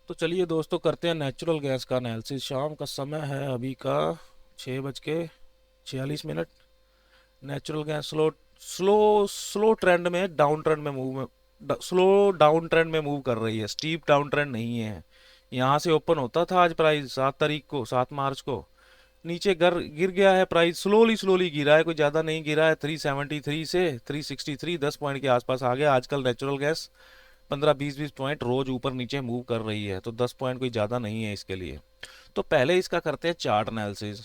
तो चलिए दोस्तों करते हैं नेचुरल गैस का एनालिसिस। शाम का समय है अभी का 6:46। Natural gas slow slow slow trend में, डाउन ट्रेंड में स्लो डाउन ट्रेंड में मूव कर रही है। स्टीप डाउन ट्रेंड नहीं है। यहाँ से ओपन होता था आज प्राइस 7 तारीख को, 7 मार्च को, नीचे गिर गया है प्राइस। स्लोली स्लोली गिरा है, कोई ज़्यादा नहीं गिरा है। 373 से 363, 10 पॉइंट के आसपास आ गया। आजकल नेचुरल गैस 15-20 पॉइंट रोज ऊपर नीचे मूव कर रही है, तो 10 पॉइंट कोई ज़्यादा नहीं है इसके लिए। तो पहले इसका करते हैं चार्ट एनालिसिस।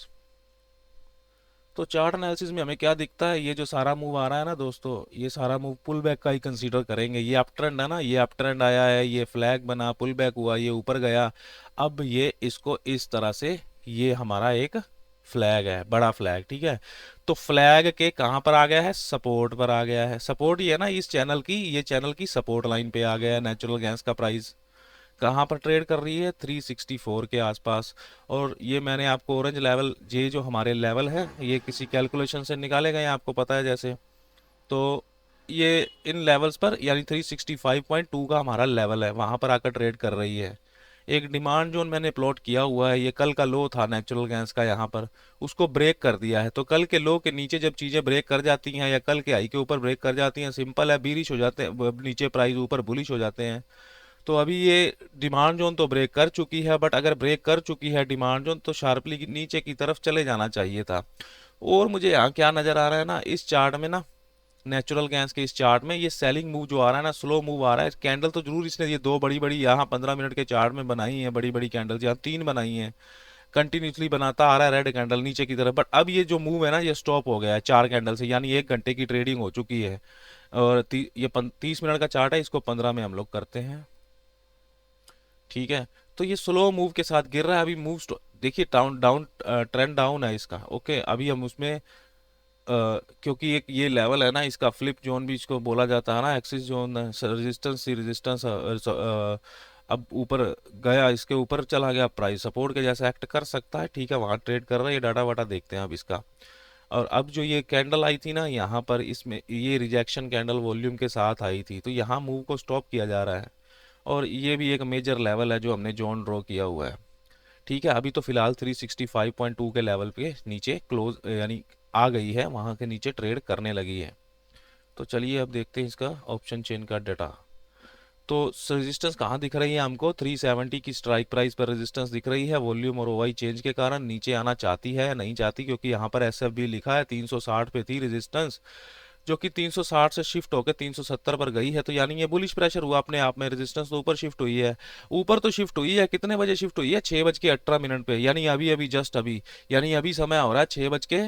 तो चार्ट एनालिसिस में हमें क्या दिखता है, ये जो सारा मूव आ रहा है ना दोस्तों, ये सारा मूव पुल बैक का ही कंसीडर करेंगे। ये अप ट्रेंड है ना, ये अप ट्रेंड आया है, ये फ्लैग बना, पुल बैक हुआ, ये ऊपर गया। अब ये इसको इस तरह से, ये हमारा एक फ्लैग है, बड़ा फ्लैग, ठीक है। तो फ्लैग के कहाँ पर आ गया है, सपोर्ट पर आ गया है। सपोर्ट ये है ना इस चैनल की, ये चैनल की सपोर्ट लाइन पे आ गया है। नेचुरल गैस का प्राइस कहाँ पर ट्रेड कर रही है, 364 के आसपास। और ये मैंने आपको ऑरेंज लेवल, ये जो हमारे लेवल है, ये किसी कैलकुलेशन से निकाले गए, आपको पता है जैसे। तो ये इन लेवल्स पर, यानी 365.2 का हमारा लेवल है, वहाँ पर आकर ट्रेड कर रही है। एक डिमांड जोन मैंने प्लॉट किया हुआ है, ये कल का लो था नेचुरल गैस का, यहाँ पर उसको ब्रेक कर दिया है। तो कल के लो के नीचे जब चीज़ें ब्रेक कर जाती हैं, या कल के हाई के ऊपर ब्रेक कर जाती हैं, सिंपल है, बीरिश हो जाते हैं नीचे प्राइस, ऊपर बुलिश हो जाते हैं। तो अभी ये डिमांड जोन तो ब्रेक कर चुकी है, बट अगर ब्रेक कर चुकी है डिमांड जोन, तो शार्पली नीचे की तरफ चले जाना चाहिए था। और मुझे यहाँ क्या नज़र आ रहा है ना इस चार्ट में ना, नेचुरल गैस के इस चार्ट में, ये सेलिंग मूव जो आ रहा है ना, स्लो मूव आ रहा है। कैंडल तो जरूर इसने ये दो बड़ी बड़ी यहाँ 15 मिनट के चार्ट में बनाई है, बड़ी बड़ी कैंडल, यहाँ तीन बनाई है, कंटिन्यूसली बनाता आ रहा है रेड कैंडल नीचे की तरफ। बट अब ये जो मूव है ना, ये स्टॉप हो गया है 4 कैंडल से, यानी 1 घंटे की ट्रेडिंग हो चुकी है। और ये 30 मिनट का चार्ट है, इसको 15 में हम लोग करते हैं, ठीक है। तो ये स्लो मूव के साथ गिर रहा है अभी। देखिए डाउन डाउन ट्रेंड डाउन है इसका, ओके। अभी हम उसमें क्योंकि एक ये लेवल है ना, इसका फ्लिप जोन भी इसको बोला जाता है ना, एक्सिस जोन, रेजिस्टेंस सी रेजिस्टेंस, अब ऊपर गया, इसके ऊपर चला गया प्राइस, सपोर्ट के जैसा एक्ट कर सकता है, ठीक है। वहाँ ट्रेड कर रहा है, ये डाटा वाटा देखते हैं अब इसका। और अब जो ये कैंडल आई थी ना यहाँ पर, इसमें ये रिजेक्शन कैंडल वॉल्यूम के साथ आई थी, तो यहाँ मूव को स्टॉप किया जा रहा है। और ये भी एक मेजर लेवल है जो हमने जोन ड्रॉ किया हुआ है, ठीक है। अभी तो फिलहाल 365.2 के लेवल पे नीचे क्लोज, यानी आ गई है, वहाँ के नीचे ट्रेड करने लगी है। तो चलिए अब देखते हैं इसका ऑप्शन चेन का डाटा। तो रेजिस्टेंस कहाँ दिख रही है हमको, 370 की स्ट्राइक प्राइस पर रेजिस्टेंस दिख रही है। वॉल्यूम और ओवाई चेंज के कारण नीचे आना चाहती है या नहीं चाहती, क्योंकि यहाँ पर एस एफ बी लिखा है। 360 पे थी रेजिस्टेंस, जो कि 360 से शिफ्ट होकर 370 पर गई है। तो यानी ये बुलिश प्रेशर हुआ अपने आप में, रेजिस्टेंस तो ऊपर शिफ्ट हुई है। ऊपर तो शिफ्ट हुई है, कितने बजे शिफ्ट हुई है, 6:18 पे, यानी अभी अभी जस्ट अभी, यानी अभी समय हो रहा है 6 बज के,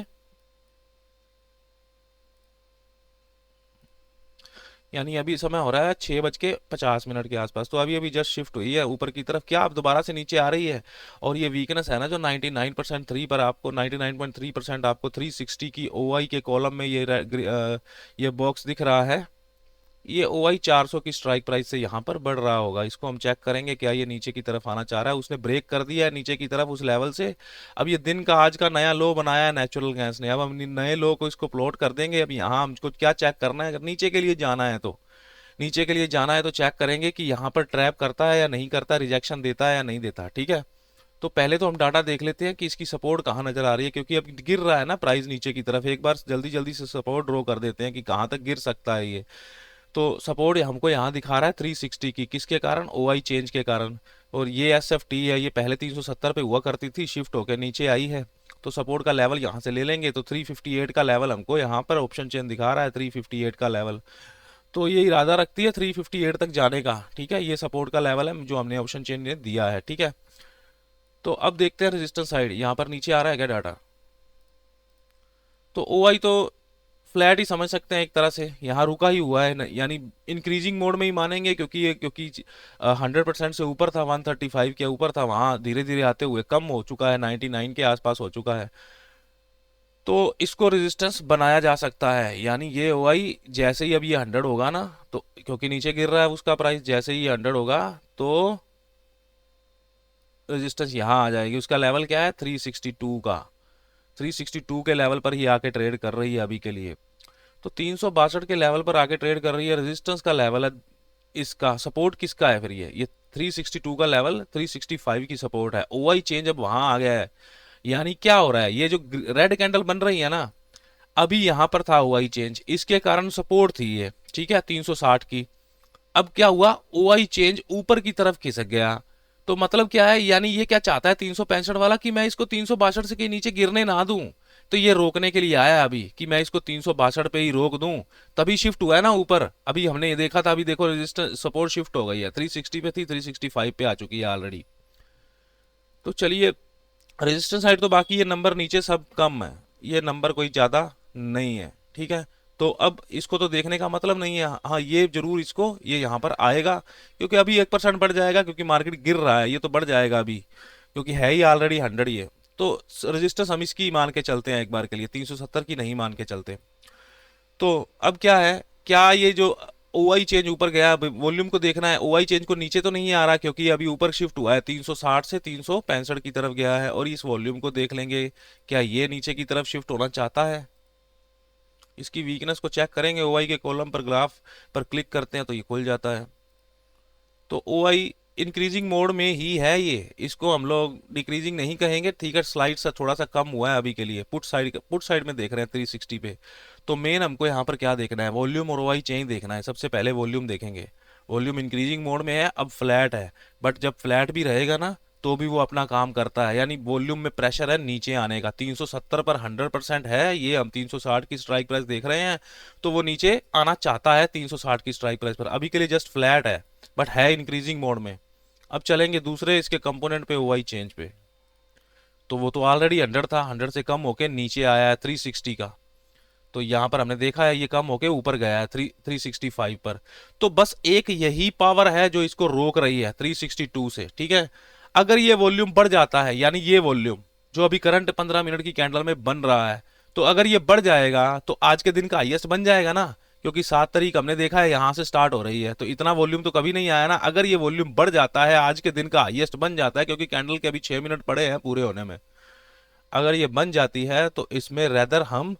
यानी अभी समय हो रहा है 6:50 के आसपास। तो अभी अभी जस्ट शिफ्ट हुई है ऊपर की तरफ, क्या अब दोबारा से नीचे आ रही है। और ये वीकनेस है ना जो 99% 3 पर आपको, 99.3% आपको 360 की ओआई के कॉलम में ये बॉक्स दिख रहा है। ये ओआई 400 की स्ट्राइक प्राइस से यहाँ पर बढ़ रहा होगा। इसको हम चेक करेंगे, क्या ये नीचे की तरफ आना चाह रहा है। उसने ब्रेक कर दिया है नीचे की तरफ उस लेवल से। अब ये दिन का आज का नया लो बनाया है नेचुरल गैस ने, अब हम नए लो को इसको प्लॉट कर देंगे। अब यहाँ हमको क्या चेक करना है, अगर नीचे के लिए जाना है तो, नीचे के लिए जाना है तो चेक करेंगे कि यहाँ पर ट्रैप करता है या नहीं करता, रिजेक्शन देता है या नहीं देता, ठीक है। तो पहले तो हम डाटा देख लेते हैं कि इसकी सपोर्ट कहाँ नजर आ रही है, क्योंकि अब गिर रहा है ना प्राइस नीचे की तरफ। एक बार जल्दी जल्दी से सपोर्ट ड्रॉ कर देते हैं कि कहाँ तक गिर सकता है ये। तो सपोर्ट हमको यहाँ दिखा रहा है 360 की, किसके कारण, ओआई चेंज के कारण। और ये एस एफ टी है, ये पहले 370 पे हुआ करती थी, शिफ्ट होकर नीचे आई है। तो सपोर्ट का लेवल यहाँ से ले लेंगे, तो 358 का लेवल हमको यहाँ पर ऑप्शन चेन दिखा रहा है, 358 का लेवल। तो ये इरादा रखती है 358 तक जाने का, ठीक है। ये सपोर्ट का लेवल है जो हमने ऑप्शन चेन ने दिया है, ठीक है। तो अब देखते हैं रेजिस्टेंस साइड, यहाँ पर नीचे आ रहा है क्या डाटा। तो ओआई तो फ्लैट ही समझ सकते हैं एक तरह से, यहाँ रुका ही हुआ है यानी इंक्रीजिंग मोड में ही मानेंगे, क्योंकि 100% से ऊपर था, 135 के ऊपर था, वहाँ धीरे धीरे आते हुए कम हो चुका है, 99 के आसपास हो चुका है। तो इसको रेजिस्टेंस बनाया जा सकता है, यानी ये ओआई जैसे ही अब ये 100 होगा ना, तो क्योंकि नीचे गिर रहा है उसका प्राइस, जैसे ही 100 होगा तो रेजिस्टेंस यहाँ आ जाएगी। उसका लेवल क्या है, 362 का, 362 के लेवल पर ही आके ट्रेड कर रही है अभी के लिए। तो 362 के लेवल पर आके ट्रेड कर रही है, रेजिस्टेंस का लेवल है इसका। सपोर्ट किसका है फिर, ये 362 का लेवल 365 की सपोर्ट है, ओआई चेंज अब वहां आ गया है। यानी क्या हो रहा है, ये जो रेड कैंडल बन रही है ना, अभी यहां पर था ओआई चेंज, इसके कारण सपोर्ट थी ये, ठीक है, 360 की। अब क्या हुआ, ओआई चेंज ऊपर की तरफ खिसक गया। तो मतलब क्या है, यानी ये क्या चाहता है 365 वाला, कि मैं इसको 362 से के नीचे गिरने ना दूं। तो ये रोकने के लिए आया अभी, कि मैं इसको 362 पे ही रोक दूं, तभी शिफ्ट हुआ है ना ऊपर। अभी हमने ये देखा था, अभी देखो रेजिस्टेंस सपोर्ट शिफ्ट हो गई है, 360 पे थी 365 पे आ चुकी है ऑलरेडी। तो चलिए, रेजिस्टेंस साइड तो बाकी, ये नंबर नीचे सब कम है, ये नंबर कोई ज्यादा नहीं है, ठीक है। तो अब इसको तो देखने का मतलब नहीं है, हाँ ये जरूर इसको, ये यहाँ पर आएगा, क्योंकि अभी 1% बढ़ जाएगा, क्योंकि मार्केट गिर रहा है, ये तो बढ़ जाएगा अभी, क्योंकि है ही ऑलरेडी 100 ये। तो रेजिस्टेंस हम इसकी मान के चलते हैं एक बार के लिए, 370 की नहीं मान के चलते। तो अब क्या है, क्या ये जो ओआई चेंज ऊपर गया, वॉल्यूम को देखना है, ओआई चेंज को नीचे तो नहीं आ रहा, क्योंकि अभी ऊपर शिफ्ट हुआ है, 360 से 365 की तरफ गया है। और इस वॉल्यूम को देख लेंगे, क्या ये नीचे की तरफ शिफ्ट होना चाहता है। इसकी वीकनेस को चेक करेंगे, ओआई के कॉलम पर ग्राफ पर क्लिक करते हैं तो ये खुल जाता है। तो ओआई इंक्रीजिंग मोड में ही है ये, इसको हम लोग डिक्रीजिंग नहीं कहेंगे, ठीक है। स्लाइड से थोड़ा सा कम हुआ है अभी के लिए, पुट साइड में देख रहे हैं 360 पे। तो मेन हमको यहाँ पर क्या देखना है, वॉल्यूम और ओआई चेंज देखना है। सबसे पहले वॉल्यूम देखेंगे, वॉल्यूम इंक्रीजिंग मोड में है, अब फ्लैट है, बट जब फ्लैट भी रहेगा ना तो भी वो अपना काम करता है, यानी वॉल्यूम में प्रेशर है नीचे आने का। 370 पर 100% है, ये हम 360 की स्ट्राइक प्राइस देख रहे हैं, तो वो नीचे आना चाहता है 360 की स्ट्राइक प्राइस पर। अभी के लिए जस्ट फ्लैट है, बट है इंक्रीजिंग मोड में। अब चलेंगे दूसरे इसके कंपोनेंट पे, ओआई चेंज पे। तो वो तो ऑलरेडी 100 था, 100 से कम होके नीचे आया है 360 का। तो यहाँ पर हमने देखा है ये कम होके ऊपर गया है 365 पर। तो बस एक यही पावर है जो इसको रोक रही है 362 से, ठीक है। अगर ये वॉल्यूम बढ़ जाता है, यानी ये वॉल्यूम जो अभी करंट 15 मिनट की कैंडल में बन रहा है, तो अगर ये बढ़ जाएगा तो आज के दिन का हाईएस्ट बन जाएगा ना, क्योंकि 7 तारीख हमने देखा है यहां से स्टार्ट हो रही है, तो इतना वॉल्यूम तो कभी नहीं आया ना। अगर ये वॉल्यूम बढ़ जाता है, आज के दिन का हाईएस्ट बन जाता है, क्योंकि कैंडल के अभी 6 मिनट पड़े हैं पूरे होने में, अगर ये बन जाती है तो इसमें रेदर हम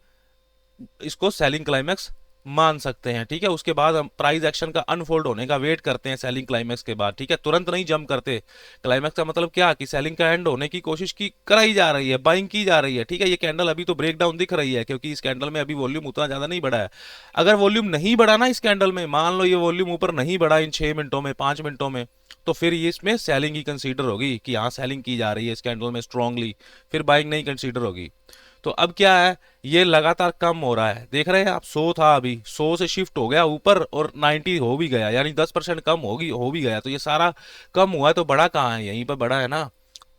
इसको सेलिंग क्लाइमैक्स मान सकते हैं, ठीक है। उसके बाद हम प्राइस एक्शन का अनफोल्ड होने का वेट करते हैं सेलिंग क्लाइमैक्स के बाद, ठीक है। तुरंत नहीं जंप करते। क्लाइमैक्स का मतलब क्या, कि सेलिंग का एंड होने की कोशिश की कराई जा रही है, बाइंग की जा रही है, ठीक है। ये कैंडल अभी तो ब्रेक डाउन दिख रही है, क्योंकि इस कैंडल में अभी वॉल्यूम उतना ज्यादा नहीं बढ़ा है। अगर वॉल्यूम नहीं बढ़ा ना इस कैंडल में, मान लो ये वॉल्यूम ऊपर नहीं बढ़ा इन 6 मिनटों में, 5 मिनटों में, तो फिर ये इसमें सेलिंग ही कंसीडर होगी, कि यहाँ सेलिंग की जा रही है इस कैंडल में स्ट्रांगली, फिर बाइंग नहीं कंसीडर होगी। तो अब क्या है, ये लगातार कम हो रहा है, देख रहे हैं आप, 100 था, अभी 100 से शिफ्ट हो गया ऊपर और 90 हो भी गया, यानी 10% कम होगी, हो भी गया। तो ये सारा कम हुआ है, तो बड़ा कहाँ है, यहीं पर बड़ा है ना।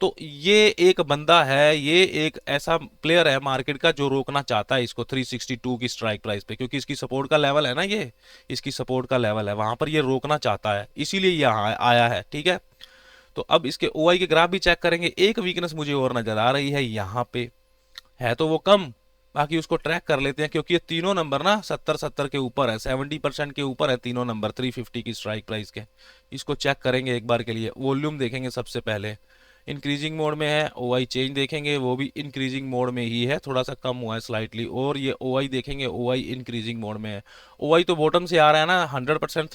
तो ये एक बंदा है, ये एक ऐसा प्लेयर है मार्केट का जो रोकना चाहता है इसको 362 की स्ट्राइक प्राइस पे, क्योंकि इसकी सपोर्ट का लेवल है ना, ये इसकी सपोर्ट का लेवल है, वहां पर ये रोकना चाहता है, इसीलिए यहाँ आया है, ठीक है। तो अब इसके ओआई के ग्राफ भी चेक करेंगे। एक वीकनेस मुझे और नजर आ रही है यहाँ पे, है तो वो कम, बाकी उसको ट्रैक कर लेते हैं, क्योंकि ये तीनों नंबर ना 70-70 के ऊपर है, 70% के ऊपर है तीनों नंबर 350 की स्ट्राइक प्राइस के। इसको चेक करेंगे एक बार के लिए। वॉल्यूम देखेंगे सबसे पहले, इंक्रीजिंग मोड में है। ओआई चेंज देखेंगे, वो भी इंक्रीजिंग मोड में ही है, थोड़ा सा कम हुआ है स्लाइटली। और ये ओआई देखेंगे, ओआई इंक्रीजिंग मोड में है। ओआई तो बॉटम से आ रहा है ना, 100%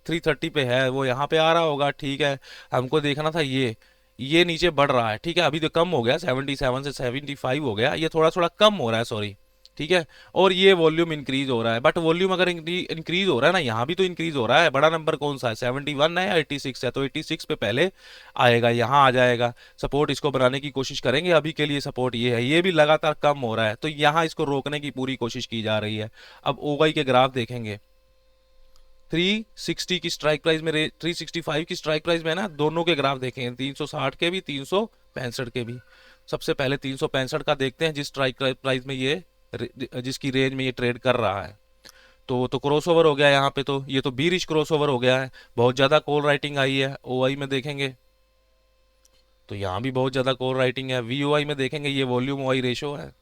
330 पे है, वो यहाँ पे आ रहा होगा, ठीक है। हमको देखना था ये नीचे बढ़ रहा है, ठीक है। अभी तो कम हो गया, 77 से 75 हो गया, ये थोड़ा थोड़ा कम हो रहा है, सॉरी, ठीक है। और ये वॉल्यूम इंक्रीज हो रहा है, बट वॉल्यूम अगर इंक्रीज हो रहा है ना, यहाँ भी तो इंक्रीज हो रहा है। बड़ा नंबर कौन सा है, 71 है या 86 है, तो 86 पे पहले आएगा, यहाँ आ जाएगा। सपोर्ट इसको बनाने की कोशिश करेंगे, अभी के लिए सपोर्ट ये है, ये भी लगातार कम हो रहा है, तो यहाँ इसको रोकने की पूरी कोशिश की जा रही है। अब ओआई के ग्राफ देखेंगे, 360 की स्ट्राइक प्राइस में, 365 की स्ट्राइक प्राइस में ना, दोनों के ग्राफ देखेंगे, 360 के भी 365 के भी। सबसे पहले 365 का देखते हैं, जिस स्ट्राइक प्राइस में ये, जिसकी रेंज में ये ट्रेड कर रहा है। तो क्रॉसओवर हो गया यहाँ पे, तो ये तो बीरिश क्रॉसओवर हो गया है, बहुत ज्यादा कॉल राइटिंग आई है। ओआई में देखेंगे तो यहाँ भी बहुत ज्यादा कॉल राइटिंग है। वीओआई में देखेंगे, ये वॉल्यूम ओआई रेशो है।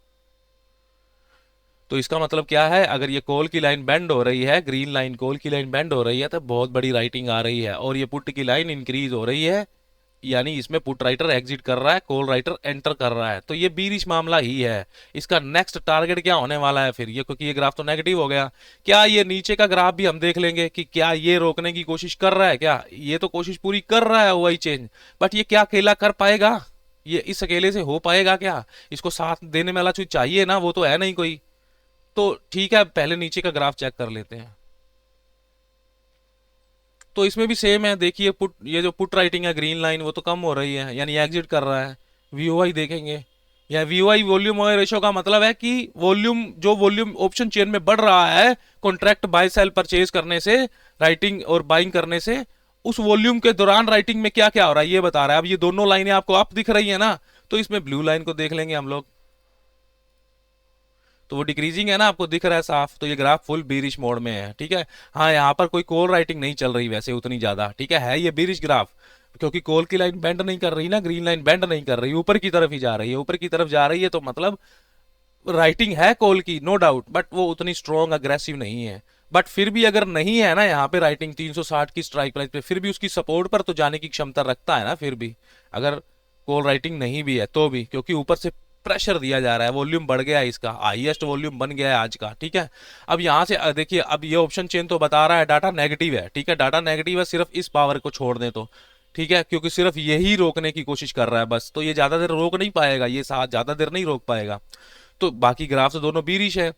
तो इसका मतलब क्या है, अगर ये कॉल की लाइन बेंड हो रही है, ग्रीन लाइन कॉल की लाइन बेंड हो रही है, तो बहुत बड़ी राइटिंग आ रही है। और ये पुट की लाइन इंक्रीज हो रही है, यानी इसमें पुट राइटर एग्जिट कर रहा है, कॉल राइटर एंटर कर रहा है, तो ये बीरिश मामला ही है। इसका नेक्स्ट टारगेट क्या होने वाला है फिर ये, क्योंकि ये ग्राफ तो नेगेटिव हो गया। क्या ये नीचे का ग्राफ भी हम देख लेंगे कि क्या ये रोकने की कोशिश कर रहा है, क्या ये तो कोशिश पूरी कर रहा है वही चेंज, बट ये क्या अकेला कर पाएगा, ये इस अकेले से हो पाएगा क्या, इसको साथ देने वाला कोई चाहिए ना, वो तो है नहीं कोई। तो ठीक है, पहले नीचे का ग्राफ चेक कर लेते हैं। तो इसमें भी सेम है, देखिए पुट, ये जो पुट राइटिंग है ग्रीन लाइन वो तो कम हो रही है, यानी एग्जिट कर रहा है। वीओआई देखेंगे, या वीओआई वॉल्यूम और रेशो का मतलब है कि वॉल्यूम, जो वॉल्यूम ऑप्शन चेन में बढ़ रहा है कॉन्ट्रैक्ट बाय सेल परचेज करने से, राइटिंग और बाइंग करने से, उस वॉल्यूम के दौरान राइटिंग में क्या क्या हो रहा है ये बता रहा है। अब ये दोनों लाइनें आपको अप दिख रही है ना, तो इसमें ब्लू लाइन को देख लेंगे हम लोग, तो वो डिक्रीजिंग है ना, आपको दिख रहा है साफ, तो ये ग्राफ फुल बीरिश मोड में है, ठीक है। हाँ, यहाँ पर कोई कॉल राइटिंग नहीं चल रही वैसे उतनी ज्यादा, ठीक है ये बीरिश ग्राफ, क्योंकि कॉल की लाइन बेंड नहीं कर रही ना, ग्रीन लाइन बेंड नहीं कर रही, ऊपर की तरफ ही जा रही है, ऊपर की तरफ जा रही है, तो मतलब राइटिंग है कॉल की नो डाउट, बट वो उतनी स्ट्रॉन्ग अग्रेसिव नहीं है। बट फिर भी अगर नहीं है ना यहाँ पे राइटिंग 360 की स्ट्राइक प्राइस पे, फिर भी उसकी सपोर्ट पर तो जाने की क्षमता रखता है ना, फिर भी अगर कॉल राइटिंग नहीं भी है तो भी, क्योंकि ऊपर से प्रेशर दिया जा रहा है, वॉल्यूम बढ़ गया है, इसका हाईएस्ट वॉल्यूम बन गया है आज का, ठीक है। अब यहाँ से देखिए, अब ये ऑप्शन चेन तो बता रहा है डाटा नेगेटिव है, ठीक है, डाटा नेगेटिव है सिर्फ इस पावर को छोड़ दें तो, ठीक है, क्योंकि सिर्फ यही रोकने की कोशिश कर रहा है बस, तो ये ज्यादा देर रोक नहीं पाएगा, ये साथ ज्यादा देर नहीं रोक पाएगा। तो बाकी ग्राफ तो दोनों बीरिश है।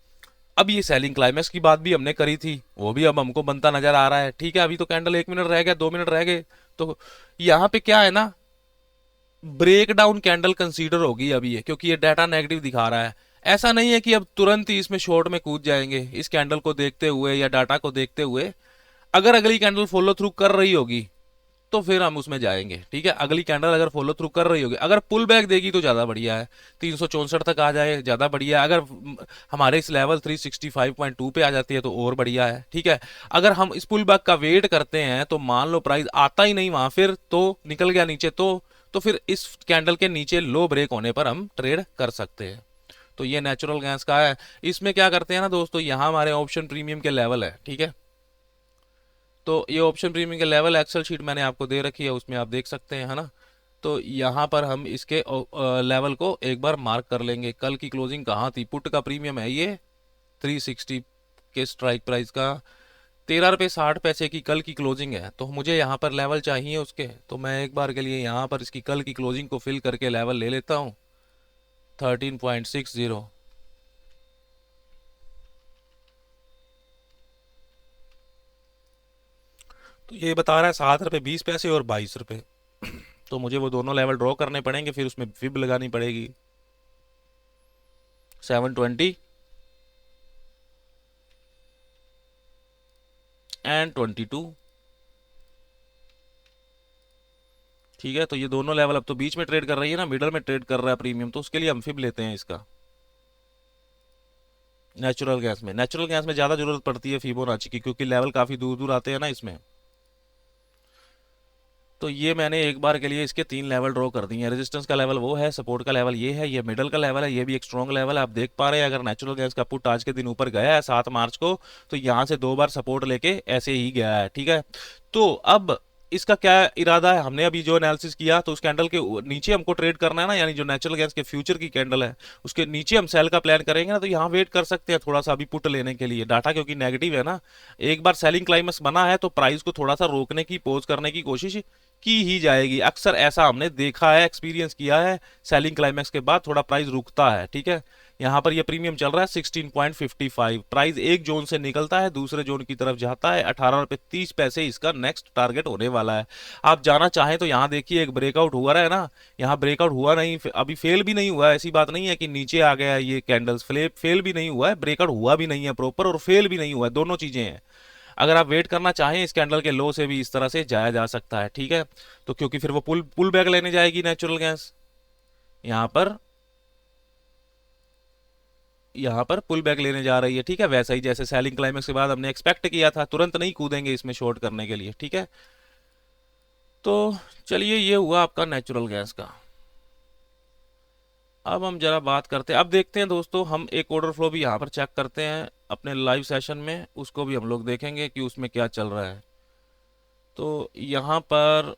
अब ये सेलिंग क्लाइमेक्स की बात भी हमने करी थी, वो भी अब हमको बनता नजर आ रहा है, ठीक है। अभी तो कैंडल 1 मिनट रह गया, 2 मिनट रह गए, तो यहाँ पे क्या है ना, ब्रेक डाउन कैंडल कंसीडर होगी अभी ये, क्योंकि ये डाटा नेगेटिव दिखा रहा है। ऐसा नहीं है कि अब तुरंत ही इसमें शॉर्ट में कूद जाएंगे इस कैंडल को देखते हुए या डाटा को देखते हुए। अगर अगली कैंडल फॉलो थ्रू कर रही होगी तो फिर हम उसमें जाएंगे, ठीक है। अगली कैंडल अगर फॉलो थ्रू कर रही होगी, अगर पुल बैक देगी तो ज्यादा बढ़िया है, 364 तक आ जाए ज्यादा बढ़िया है। अगर हमारे इस लेवल 365.2 पे आ जाती है तो और बढ़िया है, ठीक है। अगर हम इस पुल बैक का वेट करते हैं तो मान लो प्राइस आता ही नहीं वहां, फिर तो निकल गया नीचे, तो फिर इस कैंडल के नीचे लो ब्रेक होने पर हम ट्रेड कर सकते हैं। तो ये नेचुरल गैस का है। इसमें क्या करते हैं ना दोस्तों, यहाँ हमारे ऑप्शन प्रीमियम के लेवल है, ठीक है। तो ये ऑप्शन प्रीमियम के लेवल एक्सेल शीट मैंने आपको दे रखी है, उसमें आप देख सकते हैं, है ना। तो यहाँ पर हम इसके लेवल को एक बार मार्क कर लेंगे। कल की क्लोजिंग कहाँ थी, पुट का प्रीमियम है ये 360 के स्ट्राइक प्राइस का, 13 रुपये 60 पैसे की कल की क्लोजिंग है। तो मुझे यहाँ पर लेवल चाहिए उसके, तो मैं एक बार के लिए यहाँ पर इसकी कल की क्लोजिंग को फिल करके लेवल ले लेता हूँ 13.60। तो ये बता रहा है 7 रुपये 20 पैसे और 22 रुपये। तो मुझे वो दोनों लेवल ड्रॉ करने पड़ेंगे, फिर उसमें फिब लगानी पड़ेगी 720 एंड 22, ठीक है। तो ये दोनों लेवल अब तो बीच में ट्रेड कर रही है ना, मिडल में ट्रेड कर रहा है प्रीमियम, तो उसके लिए हम फिब लेते हैं इसका। नेचुरल गैस में ज्यादा जरूरत पड़ती है फिबोनाची की, क्योंकि लेवल काफी दूर दूर आते हैं ना इसमें। तो ये मैंने एक बार के लिए इसके 3 लेवल ड्रॉ कर दिए हैं। रेजिस्टेंस का लेवल वो है, सपोर्ट का लेवल ये है, ये मिडल का लेवल है, ये भी एक स्ट्रॉन्ग लेवल है। आप देख पा रहे हैं अगर नेचुरल गैस का पुट आज के दिन ऊपर गया है 7 मार्च को, तो यहाँ से 2 बार सपोर्ट लेके ऐसे ही गया है, ठीक है। तो अब इसका क्या इरादा है, हमने अभी जो एनालिसिस किया तो उस कैंडल के नीचे हमको ट्रेड करना है ना, यानी जो नेचुरल गैस के फ्यूचर की कैंडल है उसके नीचे हम सेल का प्लान करेंगे ना, तो यहाँ वेट कर सकते हैं थोड़ा सा अभी पुट लेने के लिए। डाटा क्योंकि नेगेटिव है ना, एक बार सेलिंग क्लाइमेक्स बना है तो प्राइस को थोड़ा सा रोकने की, पोज करने की कोशिश की ही जाएगी। अक्सर ऐसा हमने देखा है, एक्सपीरियंस किया है, सेलिंग क्लाइमेक्स के बाद थोड़ा प्राइस रुकता है, ठीक है। यहाँ पर ये प्रीमियम चल रहा है 16.55, प्राइस एक जोन से निकलता है दूसरे जोन की तरफ जाता है, 18 रुपये 30 पैसे इसका नेक्स्ट टारगेट होने वाला है। आप जाना चाहें तो यहाँ देखिए एक ब्रेकआउट हुआ है ना, यहाँ ब्रेकआउट हुआ नहीं, अभी फेल भी नहीं हुआ है, ऐसी बात नहीं है कि नीचे आ गया है ये कैंडल्स, फेल भी नहीं हुआ है, ब्रेकआउट हुआ भी नहीं है प्रॉपर, और फेल भी नहीं हुआ है, दोनों चीजें हैं। अगर आप वेट करना चाहें इस कैंडल के लो से भी इस तरह से जाया जा सकता है, ठीक है। तो क्योंकि फिर वो पुल बैक लेने जाएगी नेचुरल गैस, यहाँ पर पुल बैक लेने जा रही है, ठीक है। वैसा ही जैसे सेलिंग क्लाइमेक्स के बाद हमने एक्सपेक्ट किया था, तुरंत नहीं कूदेंगे इसमें शॉर्ट करने के लिए, ठीक है। तो चलिए, ये हुआ आपका नेचुरल गैस का। अब हम जरा बात करते हैं, अब देखते हैं दोस्तों, हम एक ऑर्डर फ्लो भी यहाँ पर चेक करते हैं अपने लाइव सेशन में, उसको भी हम लोग देखेंगे कि उसमें क्या चल रहा है। तो यहाँ पर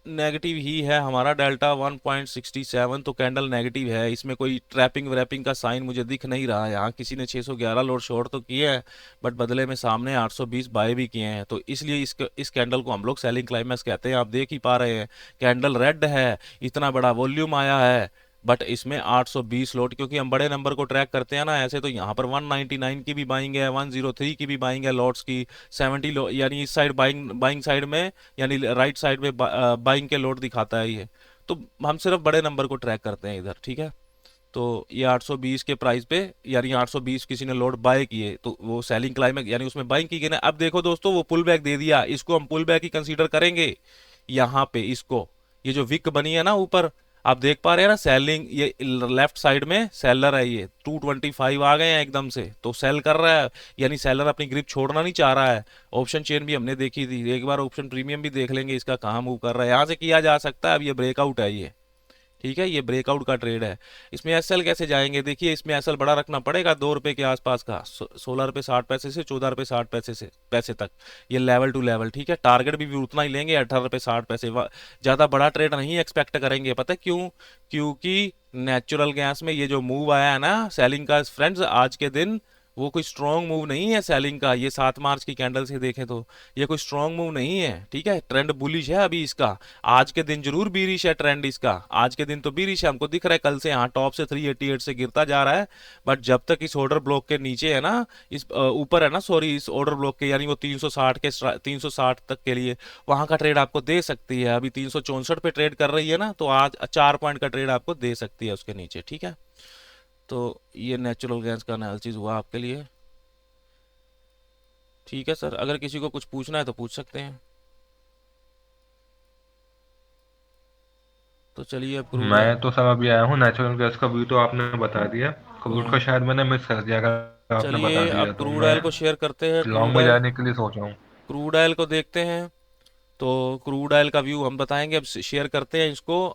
नेगेटिव ही है हमारा डेल्टा 1.67, तो कैंडल नेगेटिव है, इसमें कोई ट्रैपिंग व्रैपिंग का साइन मुझे दिख नहीं रहा है। यहाँ किसी ने 611 लोड शॉर्ट तो किया है, बट बदले में सामने 820 बाय भी किए हैं, तो इसलिए इस कैंडल को हम लोग सेलिंग क्लाइमेक्स कहते हैं। आप देख ही पा रहे हैं कैंडल रेड है, इतना बड़ा वॉल्यूम आया है, बट इसमें 820 लोड, क्योंकि हम बड़े नंबर को ट्रैक करते हैं ना ऐसे, तो यहाँ पर 199 की भी बाइंग है, 103 की भी बाइंग है लॉट्स की, 70 लो यानी इस साइड बाइंग बाइंग साइड में, यानी राइट साइड में बाइंग के लोड दिखाता है ये। तो हम सिर्फ बड़े नंबर को ट्रैक करते हैं इधर, ठीक है। तो ये 820 के प्राइस पे, यानी 820 किसी ने लोड बाय किए, तो वो सेलिंग क्लाइमेक्स यानी उसमें बाइंग की गई ना। अब देखो दोस्तों, वो पुल बैक दे दिया, इसको हम पुल बैक ही कंसीडर करेंगे यहाँ पे। इसको ये जो विक बनी है ना ऊपर, आप देख पा रहे हैं ना, सेलिंग, ये लेफ्ट साइड में सेलर है, ये 225 आ गए हैं एकदम से, तो सेल कर रहा है, यानी सेलर अपनी ग्रिप छोड़ना नहीं चाह रहा है। ऑप्शन चेन भी हमने देखी थी, एक बार ऑप्शन प्रीमियम भी देख लेंगे इसका कहाँ मूव कर रहा है, यहाँ से किया जा सकता है। अब ये ब्रेकआउट है ये, ठीक है, ये ब्रेकआउट का ट्रेड है। इसमें एसएल कैसे जाएंगे, देखिए इसमें एसएल बड़ा रखना पड़ेगा, 2 रुपए के आसपास का, 16 रुपये 60 पैसे से 14 रुपये 60 पैसे से पैसे तक, ये लेवल टू लेवल, ठीक है। टारगेट भी उतना ही लेंगे, 18 रुपये 60 पैसे। ज़्यादा बड़ा ट्रेड नहीं एक्सपेक्ट करेंगे, पता है क्यों? क्योंकि नेचुरल गैस में ये जो मूव आया है ना सेलिंग का फ्रेंड्स आज के दिन, वो कोई स्ट्रॉन्ग मूव नहीं है सेलिंग का। ये 7 मार्च की कैंडल से देखें तो ये कोई स्ट्रॉन्ग मूव नहीं है, ठीक है। ट्रेंड बुलिश है अभी इसका, आज के दिन जरूर बीरिश है ट्रेंड इसका, आज के दिन तो बीरिश है, हमको दिख रहा है कल से यहाँ टॉप से 388 से गिरता जा रहा है। बट जब तक इस ऑर्डर ब्लॉक के नीचे है ना, इस ऊपर है ना, सॉरी, इस ऑर्डर ब्लॉक के, यानी वो 360 के 360 तक के लिए वहां का ट्रेड आपको दे सकती है। अभी 364 पे ट्रेड कर रही है ना, तो आज 4 पॉइंट का ट्रेड आपको दे सकती है उसके नीचे, ठीक है। तो ये नेचुरल गैस का एनालिसिस हुआ आपके लिए, ठीक है सर। अगर किसी को कुछ पूछना है तो पूछ सकते हैं। तो चलिए अब क्रूड है। मैं तो सर अभी आया हूँ, नेचुरल गैस का व्यू तो आपने बता दिया, क्रूड का हाँ, शायद मैंने मिस कर दिया, अगर आपने बता चलिए अब दिया तो क्रूड मैं ऑयल को शेयर करते हैं। लॉन्ग में जाने के लिए सोच रहा हूँ। क्रूड ऑयल को देखते हैं। तो क्रूड ऑयल का व्यू हम बताएंगे, अब शेयर करते हैं इसको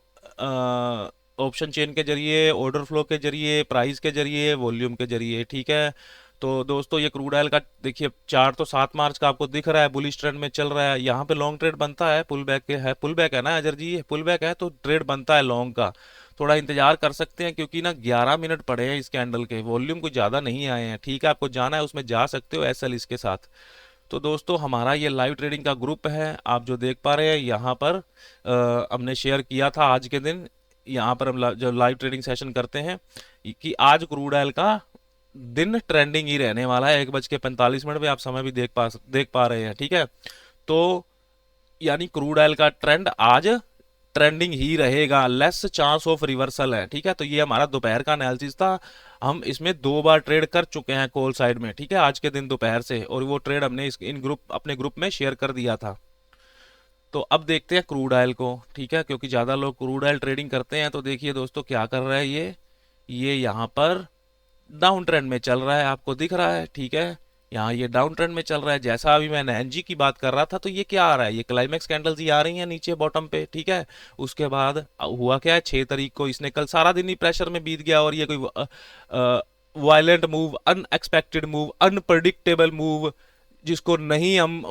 ऑप्शन चेन के जरिए, ऑर्डर फ्लो के जरिए, प्राइस के जरिए, वॉल्यूम के जरिए, ठीक है। तो दोस्तों ये क्रूड ऑयल का देखिए चार्ट तो 7 मार्च का आपको दिख रहा है, बुलिश ट्रेंड में चल रहा है। यहाँ पे लॉन्ग ट्रेड बनता है, पुल बैक के है, पुल बैक है ना अजर जी, पुल बैक है तो ट्रेड बनता है लॉन्ग का। थोड़ा इंतजार कर सकते हैं, क्योंकि ना 11 मिनट पड़े हैं इस कैंडल के, वॉल्यूम कुछ ज़्यादा नहीं आए हैं, ठीक है। आपको जाना है उसमें जा सकते हो एसएल इसके साथ। तो दोस्तों हमारा ये लाइव ट्रेडिंग का ग्रुप है, आप जो देख पा रहे हैं यहाँ पर, हमने शेयर किया था आज के दिन। यहाँ पर हम जो लाइव ट्रेडिंग सेशन करते हैं, कि आज क्रूड ऑयल का दिन ट्रेंडिंग ही रहने वाला है। 1:45 पे आप समय भी देख पा रहे हैं, ठीक है। तो यानी क्रूड ऑयल का ट्रेंड आज ट्रेंडिंग ही रहेगा, लेस चांस ऑफ रिवर्सल है, ठीक है। तो ये हमारा दोपहर का एनालिसिस था। हम इसमें 2 बार ट्रेड कर चुके हैं कॉल साइड में, ठीक है, आज के दिन दोपहर से, और वो ट्रेड हमने इन ग्रुप अपने ग्रुप में शेयर कर दिया था। तो अब देखते हैं क्रूड ऑयल को, ठीक है, क्योंकि ज़्यादा लोग क्रूड ऑयल ट्रेडिंग करते हैं। तो देखिए दोस्तों क्या कर रहा है ये यहाँ पर डाउन ट्रेंड में चल रहा है, आपको दिख रहा है, ठीक है। यहाँ ये डाउन ट्रेंड में चल रहा है। जैसा अभी मैंने एनजी की बात कर रहा था, तो ये क्या आ रहा है, ये क्लाइमेक्स कैंडल्स ही आ रही हैं नीचे बॉटम पे, ठीक है। उसके बाद हुआ क्या है, 6 तारीख को इसने कल सारा दिन ही प्रेशर में बीत गया, और ये कोई violent move, unexpected move, unpredictable move, जिसको नहीं हम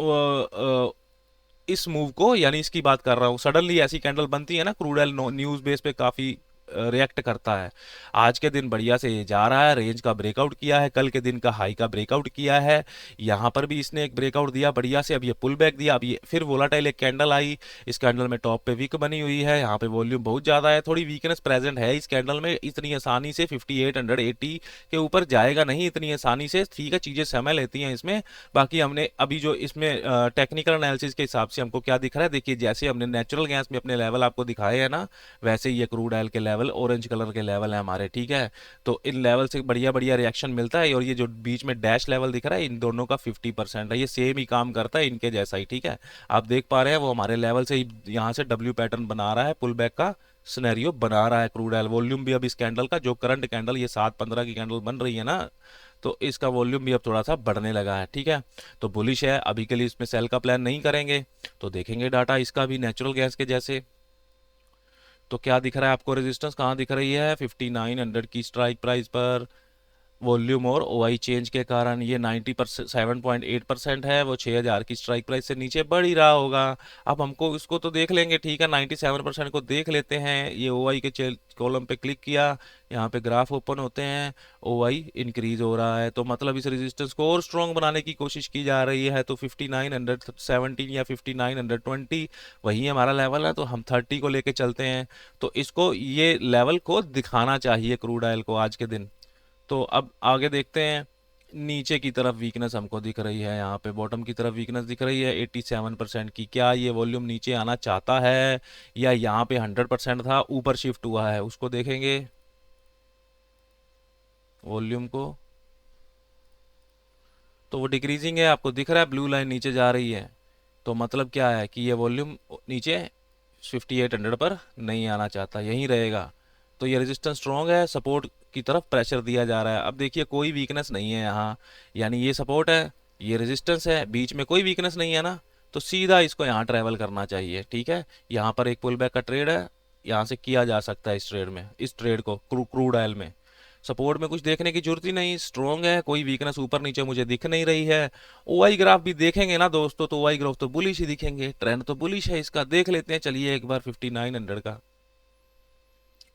इस मूव को, यानी इसकी बात कर रहा हूँ, सडनली ऐसी कैंडल बनती है ना, क्रूड ऑयल न्यूज बेस पे काफी रिएक्ट करता है। आज के दिन बढ़िया से ये जा रहा है, रेंज का ब्रेकआउट किया है, कल के दिन का हाई का ब्रेकआउट किया है, यहाँ पर भी इसने एक ब्रेकआउट दिया बढ़िया से, अब ये पुल बैक दिया, अब ये फिर वोलाटाइल एक कैंडल आई, इस कैंडल में टॉप पे वीक बनी हुई है, यहाँ पे वॉल्यूम बहुत ज़्यादा है, थोड़ी वीकनेस प्रेजेंट है इस कैंडल में। इतनी आसानी से 5880 के ऊपर जाएगा नहीं इतनी आसानी से, ठीक है, चीज़ें समय लेती हैं इसमें। बाकी हमने अभी जो इसमें टेक्निकल एनालिसिस के हिसाब से हमको क्या दिख रहा है, देखिए जैसे हमने नेचुरल गैस में अपने लेवल आपको दिखाए हैं ना, वैसे ही ये क्रूड ऑयल के लेवल ऑरेंज कलर के लेवल है हमारे, ठीक है। तो इन लेवल से बढ़िया बढ़िया रिएक्शन मिलता है, और ये जो बीच में डैश लेवल दिख रहा है, इन दोनों का 50% है, ये सेम ही काम करता है इनके जैसा ही, ठीक है। आप देख पा रहे हैं वो हमारे लेवल से ही यहाँ से डब्ल्यू पैटर्न बना रहा है, पुल बैक का सिनेरियो बना रहा है क्रूड ऑयल। वॉल्यूम भी अब इस कैंडल का, जो करंट कैंडल ये 7:15 की कैंडल बन रही है ना, तो इसका वॉल्यूम भी अब थोड़ा सा बढ़ने लगा है, ठीक है। तो बुलिश है, अभी के लिए इसमें सेल का प्लान नहीं करेंगे, तो देखेंगे डाटा इसका भी नेचुरल गैस के जैसे। तो क्या दिख रहा है आपको, रेजिस्टेंस कहाँ दिख रही है, 5900 की स्ट्राइक प्राइस पर, वॉल्यूम और ओआई चेंज के कारण ये 90%, 7.8% है, वो 6000 की स्ट्राइक प्राइस से नीचे बढ़ ही रहा होगा। अब हमको इसको तो देख लेंगे, ठीक है, 97% को देख लेते हैं। ये ओआई के कॉलम पे क्लिक किया, यहाँ पे ग्राफ ओपन होते हैं, ओआई इंक्रीज हो रहा है, तो मतलब इस रेजिस्टेंस को और स्ट्रॉन्ग बनाने की कोशिश की जा रही है। तो 5917 या 5920 वही हमारा लेवल है, तो हम 30 को लेके चलते हैं। तो इसको, ये लेवल को दिखाना चाहिए क्रूड ऑयल को आज के दिन। तो अब आगे देखते हैं। नीचे की तरफ वीकनेस हमको दिख रही है, यहाँ पे बॉटम की तरफ वीकनेस दिख रही है 87% की। क्या ये वॉल्यूम नीचे आना चाहता है, या यहाँ पे 100% था ऊपर शिफ्ट हुआ है, उसको देखेंगे वॉल्यूम को। तो वो डिक्रीजिंग है, आपको दिख रहा है ब्लू लाइन नीचे जा रही है। तो मतलब क्या है कि ये वॉल्यूम नीचे 5800 पर नहीं आना चाहता, यहीं रहेगा। तो ये रेजिस्टेंस स्ट्रॉन्ग है, सपोर्ट की तरफ प्रेशर दिया जा रहा है। अब देखिए कोई वीकनेस नहीं है यहाँ, यानी ये सपोर्ट है, ये रेजिस्टेंस है, बीच में कोई वीकनेस नहीं है ना, तो सीधा इसको यहाँ ट्रैवल करना चाहिए। ठीक है, यहाँ पर एक पुल बैक का ट्रेड है, यहाँ से किया जा सकता है इस ट्रेड में, इस ट्रेड को क्रूड ऑयल में। सपोर्ट में कुछ देखने की जरूरत ही नहीं, स्ट्रॉन्ग है, कोई वीकनेस ऊपर नीचे मुझे दिख नहीं रही है। ओआई ग्राफ भी देखेंगे ना दोस्तों, तो ओआई ग्राफ तो बुलिश ही दिखेंगे, ट्रेंड तो बुलिश है इसका। देख लेते हैं चलिए एक बार 5900 का,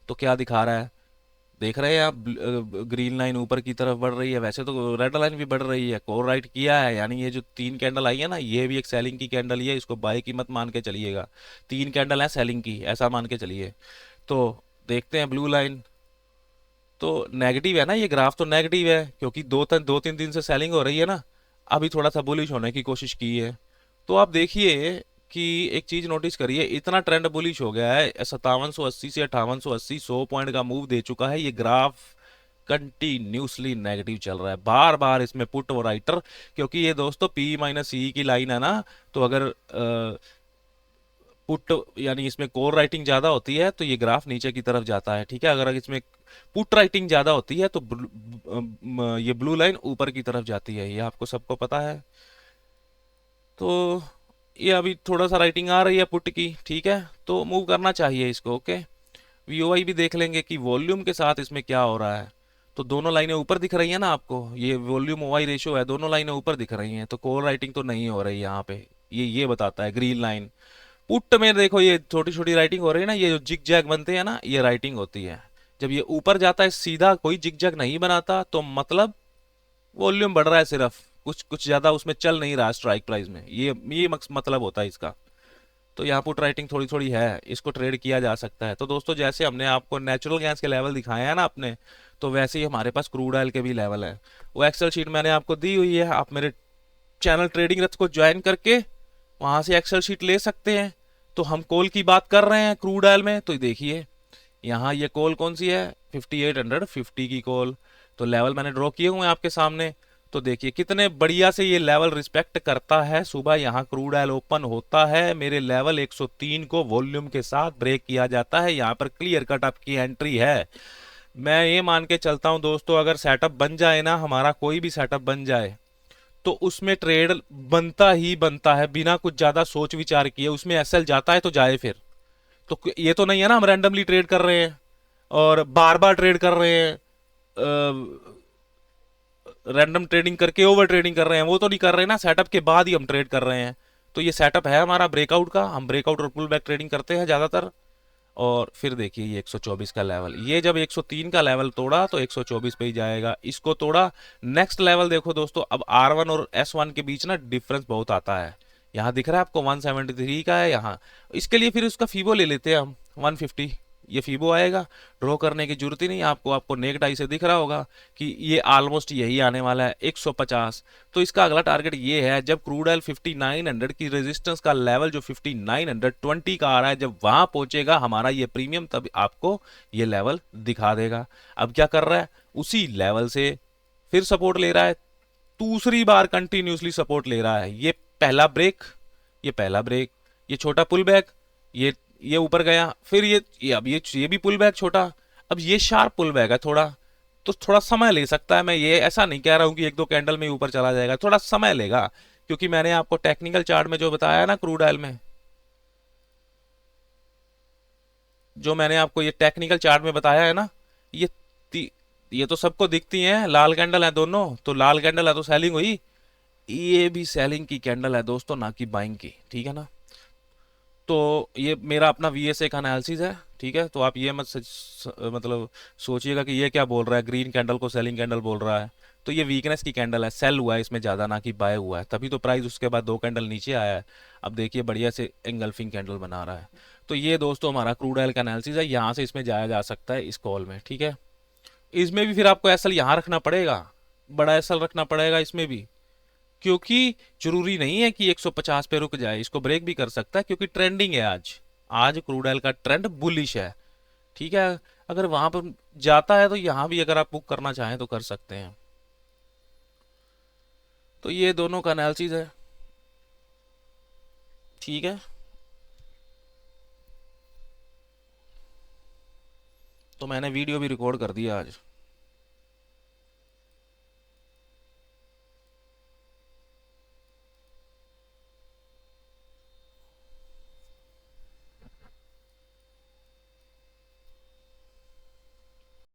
तो क्या दिखा रहा है। देख रहे हैं आप, ग्रीन लाइन ऊपर की तरफ बढ़ रही है, वैसे तो रेड लाइन भी बढ़ रही है, कोर राइट किया है, यानी ये जो 3 कैंडल आई है ना, ये भी एक सेलिंग की कैंडल ही है, इसको बाय की मत मान के चलिएगा। 3 कैंडल है सेलिंग की, ऐसा मान के चलिए। तो देखते हैं ब्लू लाइन, तो नेगेटिव है ना, ये ग्राफ तो नेगेटिव है, क्योंकि 2-3 दिन से सेलिंग हो रही है ना। अभी थोड़ा सा बुलिश होने की कोशिश की है। तो आप देखिए कि एक चीज नोटिस करिए, इतना ट्रेंड बुलिश हो गया है, 5780 से 5880, 100 पॉइंट का मूव दे चुका है, ये ग्राफ कंटिन्यूसली नेगेटिव चल रहा है, बार बार इसमें पुट और राइटर। क्योंकि ये दोस्तों पी माइनस सी की लाइन है ना, तो अगर पुट यानी इसमें कोर राइटिंग ज़्यादा होती है तो ये ग्राफ नीचे की तरफ जाता है। ठीक है, अगर इसमें पुट राइटिंग ज़्यादा होती है तो ये ब्लू लाइन वीपर की तरफ जाती है, ये आपको सबको पता है। तो ये अभी थोड़ा सा राइटिंग आ रही है पुट की, ठीक है, तो मूव करना चाहिए इसको। ओके, वीओआई भी देख लेंगे कि वॉल्यूम के साथ इसमें क्या हो रहा है। तो दोनों लाइनें ऊपर दिख रही है ना आपको, ये वॉल्यूम ओआई रेशियो है, दोनों लाइनें ऊपर दिख रही हैं, तो कोर राइटिंग तो नहीं हो रही यहाँ पे, ये बताता है ग्रीन लाइन। पुट में देखो ये छोटी छोटी राइटिंग हो रही है ना, ये जो जिग जैग बनते हैं ना, ये राइटिंग होती है। जब ये ऊपर जाता है सीधा, कोई जिग जैग नहीं बनाता, तो मतलब वॉल्यूम बढ़ रहा है, सिर्फ कुछ कुछ ज्यादा उसमें चल नहीं रहा स्ट्राइक प्राइस में, ये मतलब होता है इसका। तो यहाँ पुट राइटिंग थोड़ी थोड़ी है, इसको ट्रेड किया जा सकता है। तो दोस्तों जैसे हमने आपको नेचुरल गैस के लेवल दिखाए हैं ना अपने, तो वैसे ही हमारे पास क्रूड ऑयल के भी लेवल है। वो एक्सेल शीट मैंने आपको दी हुई है, आप मेरे चैनल ट्रेडिंग रथ को ज्वाइन करके वहां से एक्सेल शीट ले सकते हैं। तो हम कॉल की बात कर रहे हैं क्रूड ऑयल में, तो देखिए यहाँ ये कॉल कौन सी है, 5850 की कॉल। तो लेवल मैंने ड्रॉ किए हुए हैं आपके सामने, तो देखिए कितने बढ़िया से ये लेवल रिस्पेक्ट करता है। सुबह यहाँ क्रूड ऑयल ओपन होता है, मेरे लेवल 103 को वॉल्यूम के साथ ब्रेक किया जाता है, यहाँ पर क्लियर कट आपकी एंट्री है। मैं ये मान के चलता हूँ दोस्तों, अगर सेटअप बन जाए ना, हमारा कोई भी सेटअप बन जाए, तो उसमें ट्रेड बनता ही बनता है बिना कुछ ज्यादा सोच विचार किए। उसमें एसएल जाता है तो जाए फिर। तो ये तो नहीं है ना हम रैंडमली ट्रेड कर रहे हैं और बार बार ट्रेड कर रहे हैं, रैंडम ट्रेडिंग करके ओवर ट्रेडिंग कर रहे हैं, वो तो नहीं कर रहे ना, सेटअप के बाद ही हम ट्रेड कर रहे हैं। तो ये सेटअप है हमारा ब्रेकआउट का, हम ब्रेकआउट और पुल बैक ट्रेडिंग करते हैं ज़्यादातर। और फिर देखिए ये 124 का लेवल, ये जब 103 का लेवल तोड़ा तो 124 पे ही जाएगा, इसको तोड़ा। नेक्स्ट लेवल देखो दोस्तों, अब R1 और S1 के बीच ना डिफरेंस बहुत आता है, यहाँ दिख रहा है आपको 173 का है यहाँ। इसके लिए फिर उसका फीबो ले लेते हैं हम 150, ये फीबो आएगा, ड्रॉ करने की जरूरत ही नहीं आपको, आपको नेक्ड आई से दिख रहा होगा कि ये ऑलमोस्ट यही आने वाला है 150। तो इसका अगला टारगेट ये है, जब क्रूड ऑयल 5900 की रेजिस्टेंस का लेवल जो 5920 का आ रहा है, जब वहां पहुंचेगा हमारा ये प्रीमियम, तब आपको ये लेवल दिखा देगा। अब क्या कर रहा है, उसी लेवल से फिर सपोर्ट ले रहा है, दूसरी बार कंटिन्यूसली सपोर्ट ले रहा है। ये पहला ब्रेक, ये पहला ब्रेक, ये छोटा पुल बैक, ये ऊपर गया, फिर अब ये भी पुल बैक छोटा, अब ये शार्प पुल बैक है थोड़ा। तो थोड़ा समय ले सकता है, मैं ये ऐसा नहीं कह रहा हूं कि 1-2 कैंडल में ऊपर चला जाएगा, थोड़ा समय लेगा। क्योंकि मैंने आपको टेक्निकल चार्ट में जो बताया है ना क्रूड ऑयल में, जो मैंने आपको ये टेक्निकल चार्ट में बताया है ना, ये ये तो सबको दिखती हैं, लाल कैंडल है दोनों, तो लाल कैंडल है तो सेलिंग हुई, ये भी सेलिंग की कैंडल है दोस्तों, ना कि बाइंग की, ठीक है ना। तो ये मेरा अपना वीएसए का एनालिसिस है, ठीक है। तो आप ये मत मतलब सोचिएगा कि ये क्या बोल रहा है, ग्रीन कैंडल को सेलिंग कैंडल बोल रहा है। तो ये वीकनेस की कैंडल है, सेल हुआ है इसमें ज़्यादा, ना कि बाय हुआ है, तभी तो प्राइस उसके बाद 2 कैंडल नीचे आया है। अब देखिए बढ़िया से एंगल्फिंग कैंडल बना रहा है। तो ये दोस्तों हमारा क्रूड ऑयल का एनालिसिस है, यहाँ से इसमें जाया जा सकता है इस कॉल में, ठीक है। इसमें भी फिर आपको एसएल यहाँ रखना पड़ेगा, बड़ा एसएल रखना पड़ेगा इसमें भी, क्योंकि जरूरी नहीं है कि 150 पे रुक जाए, इसको ब्रेक भी कर सकता है, क्योंकि ट्रेंडिंग है आज। आज क्रूड ऑयल का ट्रेंड बुलिश है, ठीक है। अगर वहां पर जाता है तो यहां भी अगर आप बुक करना चाहें तो कर सकते हैं। तो ये दोनों का एनालिसिस है, ठीक है। तो मैंने वीडियो भी रिकॉर्ड कर दिया आज।